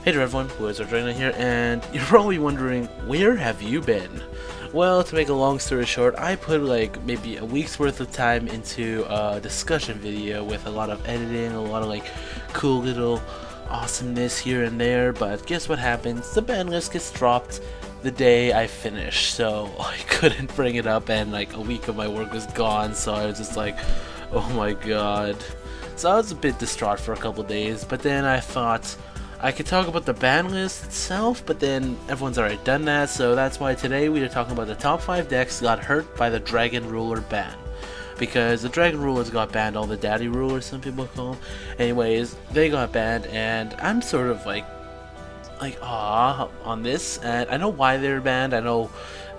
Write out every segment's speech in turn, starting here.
Hey there everyone, Wizard Dragon here, and you're probably wondering, where have you been? Well, to make a long story short, I put like maybe a week's worth of time into a discussion video with a lot of editing, a lot of like cool little awesomeness here and there, but guess what happens? The ban list gets dropped the day I finish, so I couldn't bring it up, and like a week of my work was gone, so I was just like, oh my god. So I was a bit distraught for a couple days, but then I thought I could talk about the ban list itself, but then everyone's already done that, so that's why today we are talking about the top 5 decks got hurt by the Dragonsworn ban. Because the Dragon Rulers got banned, all the Daddy Rulers some people call them. Anyways, they got banned, and I'm sort of like ah on this, and I know why they were banned. I know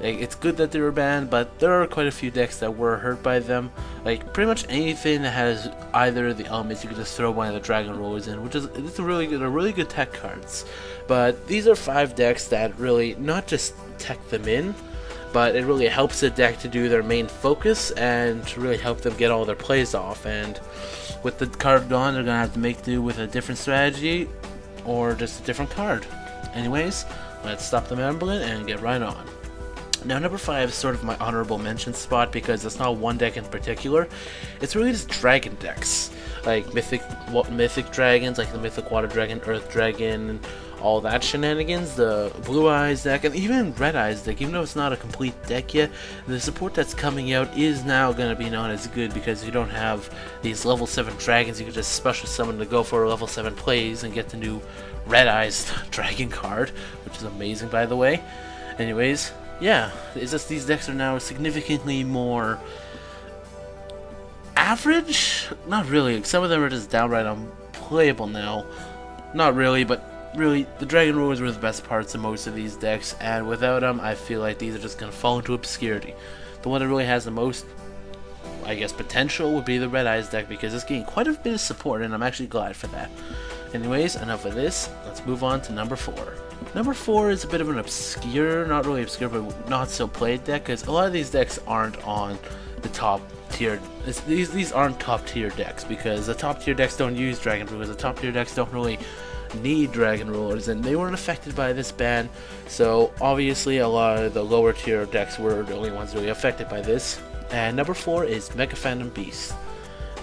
like, it's good that they were banned, but there are quite a few decks that were hurt by them. Like pretty much anything that has either of the elements, you can just throw one of the Dragon Rulers in, which is it's really good tech cards. But these are 5 decks that really not just tech them in, but it really helps the deck to do their main focus and to really help them get all their plays off. And with the card gone, they're gonna have to make do with a different strategy or just a different card. Anyways, let's stop the Merlin and get right on. Now number 5 is sort of my honorable mention spot because it's not one deck in particular. It's really just dragon decks, like mythic dragons, like the mythic water dragon, earth dragon, all that shenanigans. The blue eyes deck, and even red eyes deck. Even though it's not a complete deck yet, the support that's coming out is now going to be not as good because you don't have these level 7 dragons. You can just special summon to go for level 7 plays and get the new red eyes dragon card, which is amazing by the way. Anyways, yeah, it's just these decks are now significantly more average? Not really. Some of them are just downright unplayable now. Not really, but really, the Dragon Rulers were the best parts of most of these decks, and without them, I feel like these are just going to fall into obscurity. The one that really has the most, I guess, potential would be the Red Eyes deck because it's getting quite a bit of support, and I'm actually glad for that. Anyways, enough of this. Let's move on to number 4. Number 4 is a bit of an obscure, not really obscure, but not so played deck, because a lot of these decks aren't on the top tier. These aren't top tier decks, because the top tier decks don't use Dragon Rulers. The top tier decks don't really need Dragon Rulers, and they weren't affected by this ban. So obviously, a lot of the lower tier decks were the only ones really affected by this. And number 4 is Mecha Phantom Beast.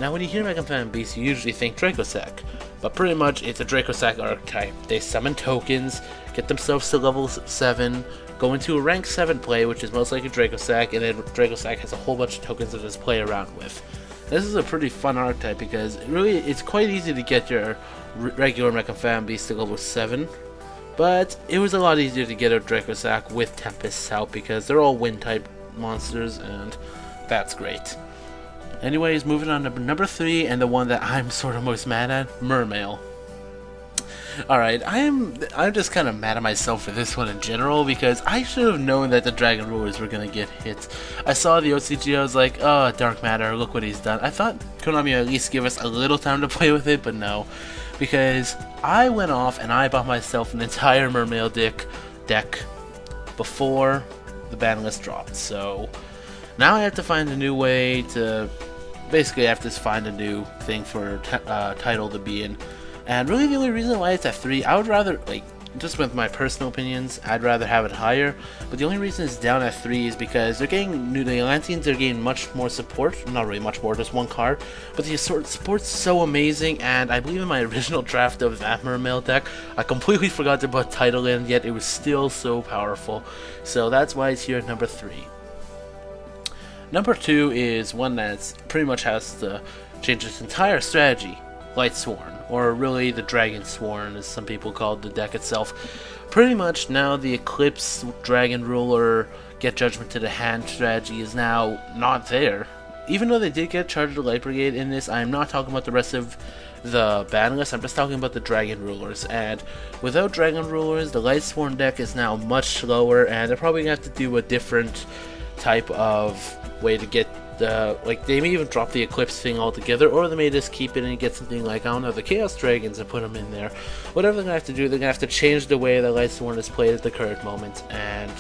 Now, when you hear Mecha Phantom Beast, you usually think Dracossack, but pretty much it's a Dracossack archetype. They summon tokens, get themselves to level 7, go into a rank 7 play, which is most likely Dracossack, and then Dracossack has a whole bunch of tokens to just play around with. This is a pretty fun archetype because it's quite easy to get your regular Mecha Phantom Beast to level 7, but it was a lot easier to get a Dracossack with Tempest's help because they're all wind type monsters, and that's great. Anyways, moving on to number 3, and the one that I'm sort of most mad at, Mermail. Alright, I'm just kind of mad at myself for this one in general because I should have known that the Dragon Rulers were going to get hit. I saw the OCG, I was like, oh, Dark Matter, look what he's done. I thought Konami would at least give us a little time to play with it, but no. Because I went off and I bought myself an entire Mermail deck before the ban list dropped. So now I have to find a new way to... Basically, I have to find a new thing for title to be in. And really the only reason why it's at 3, I would rather, like, just with my personal opinions, I'd rather have it higher. But the only reason it's down at 3 is because they're getting new, the Atlanteans are getting much more support. Not really much more, just one card. But the support's so amazing, and I believe in my original draft of that Mermail deck, I completely forgot to put title in, yet it was still so powerful. So that's why it's here at number 3. Number 2 is one that's pretty much has to change its entire strategy, Lightsworn, or really the Dragonsworn as some people call the deck itself. Pretty much now the Eclipse Dragon Ruler get judgment to the hand strategy is now not there. Even though they did get Charge of the Light Brigade in this, I'm not talking about the rest of the ban list, I'm just talking about the Dragon Rulers. And without Dragon Rulers, the Lightsworn deck is now much slower, and they're probably going to have to do a different type of way to get the, like, they may even drop the Eclipse thing altogether, or they may just keep it and get something like, I don't know, the Chaos Dragons and put them in there. Whatever they're gonna have to do, they're gonna have to change the way that Lightsworn is played at the current moment. And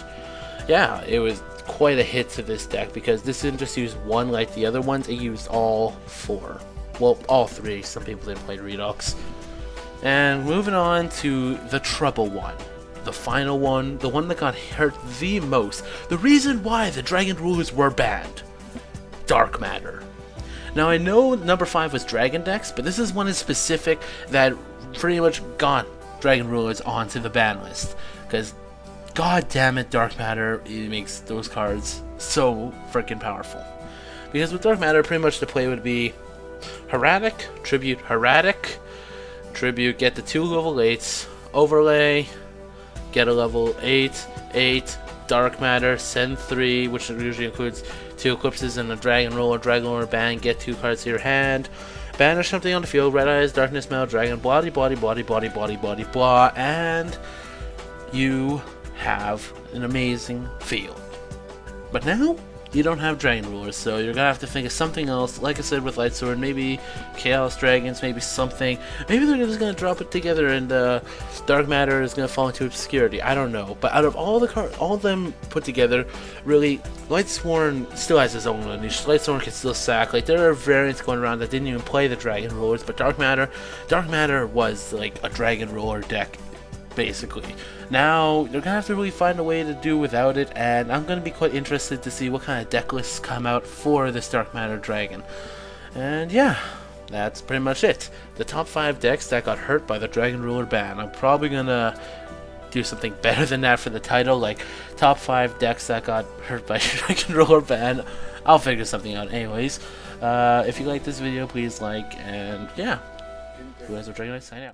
yeah, it was quite a hit to this deck because this didn't just use one like the other ones, it used all 4. Well, all 3, some people didn't play Redux. And moving on to the trouble one. The final one, the one that got hurt the most. The reason why the Dragon Rulers were banned. Dark Matter. Now I know number 5 was Dragon Decks, but this is one in specific that pretty much got Dragon Rulers onto the ban list. Because, god damn it, Dark Matter, it makes those cards so freaking powerful. Because with Dark Matter, pretty much the play would be Erratic, Tribute, Erratic, Tribute, get the 2 level 8s, Overlay, get a level 8, Dark Matter, send 3, which usually includes 2 Eclipses and a Dragonsworn Ban, get 2 cards to your hand, banish something on the field, Red Eyes, Darkness Mail, Dragon, blah, and you have an amazing field. But now, you don't have Dragon Rulers, so you're gonna have to think of something else. Like I said with Lightsword, maybe Chaos Dragons, maybe something. Maybe they're just gonna drop it together and Dark Matter is gonna fall into obscurity. I don't know. But out of all of them put together, really, Lightsworn still has his own niche. Lightsworn can still sack. Like there are variants going around that didn't even play the Dragon Rulers, but Dark Matter was like a Dragon Ruler deck. Basically. Now, you're gonna have to really find a way to do without it, and I'm gonna be quite interested to see what kind of deck lists come out for this Dark Matter Dragon. And yeah, that's pretty much it. The top 5 decks that got hurt by the Dragon Ruler ban. I'm probably gonna do something better than that for the title, like top 5 decks that got hurt by Dragon Ruler ban. I'll figure something out anyways. If you like this video, please like, and yeah. Who has a Dragon Knight sign out.